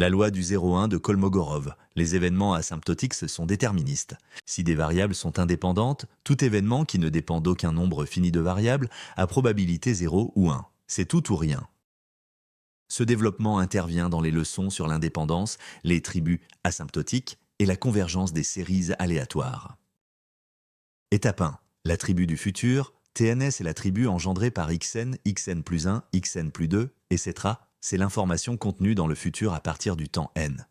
La loi du 0,1 de Kolmogorov. Les événements asymptotiques sont déterministes. Si des variables sont indépendantes, tout événement qui ne dépend d'aucun nombre fini de variables a probabilité 0 ou 1. C'est tout ou rien. Ce développement intervient dans les leçons sur l'indépendance, les tribus asymptotiques et la convergence des séries aléatoires. Étape 1. L'attribut du futur. TNS est l'attribut engendré par xn, xn plus 1, xn plus 2, etc. C'est l'information contenue dans le futur à partir du temps n.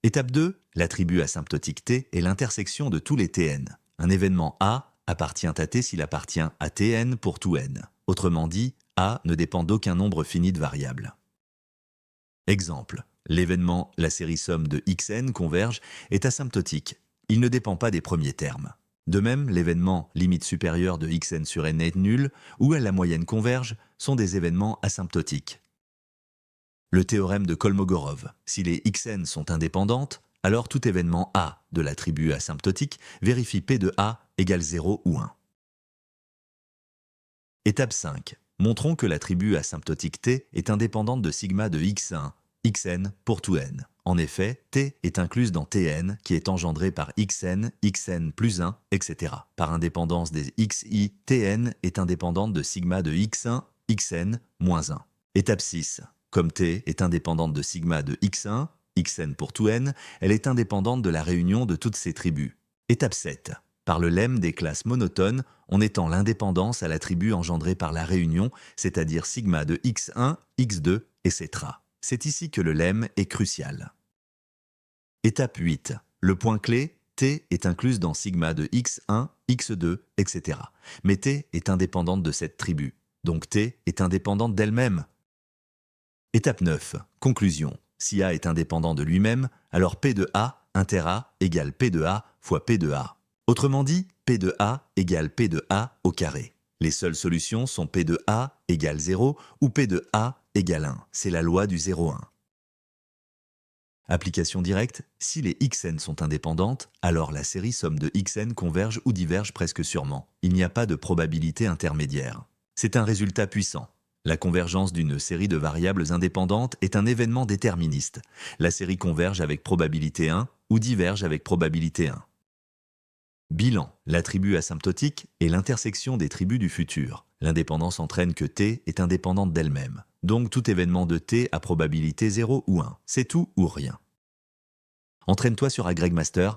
Étape 2. L'attribut asymptotique t est l'intersection de tous les tn. Un événement A appartient à t s'il appartient à tn pour tout n. Autrement dit, A ne dépend d'aucun nombre fini de variables. Exemple. L'événement la série somme de xn converge est asymptotique. Il ne dépend pas des premiers termes. De même, l'événement limite supérieure de xn sur n est nul ou la moyenne converge sont des événements asymptotiques. Le théorème de Kolmogorov. Si les xn sont indépendantes, alors tout événement A de l'attribut asymptotique vérifie P de A égale 0 ou 1. Étape 5. Montrons que l'attribut asymptotique T est indépendante de sigma de x1, xn pour tout n. En effet, T est incluse dans Tn qui est engendré par xn, xn plus 1, etc. Par indépendance des xi, Tn est indépendante de sigma de x1, xn moins 1. Étape 6. Comme T est indépendante de sigma de x1, xn pour tout n, elle est indépendante de la réunion de toutes ces tribus. Étape 7. Par le lemme des classes monotones, on étend l'indépendance à l'attribut engendré par la réunion, c'est-à-dire sigma de x1, x2, etc. C'est ici que le lemme est crucial. Étape 8. Le point clé, T est incluse dans sigma de x1, x2, etc. Mais T est indépendante de cette tribu, donc T est indépendante d'elle-même. Étape 9. Conclusion. Si A est indépendant de lui-même, alors P de A, inter A, égale P de A fois P de A. Autrement dit, P de A égale P de A au carré. Les seules solutions sont P de A égale 0 ou P de A égale 1. C'est la loi du 0,1. Application directe, si les xn sont indépendantes, alors la série somme de xn converge ou diverge presque sûrement. Il n'y a pas de probabilité intermédiaire. C'est un résultat puissant. La convergence d'une série de variables indépendantes est un événement déterministe. La série converge avec probabilité 1 ou diverge avec probabilité 1. Bilan. L'attribut asymptotique est l'intersection des tribus du futur. L'indépendance entraîne que T est indépendante d'elle-même. Donc tout événement de T a probabilité 0 ou 1. C'est tout ou rien. Entraîne-toi sur AgregMaster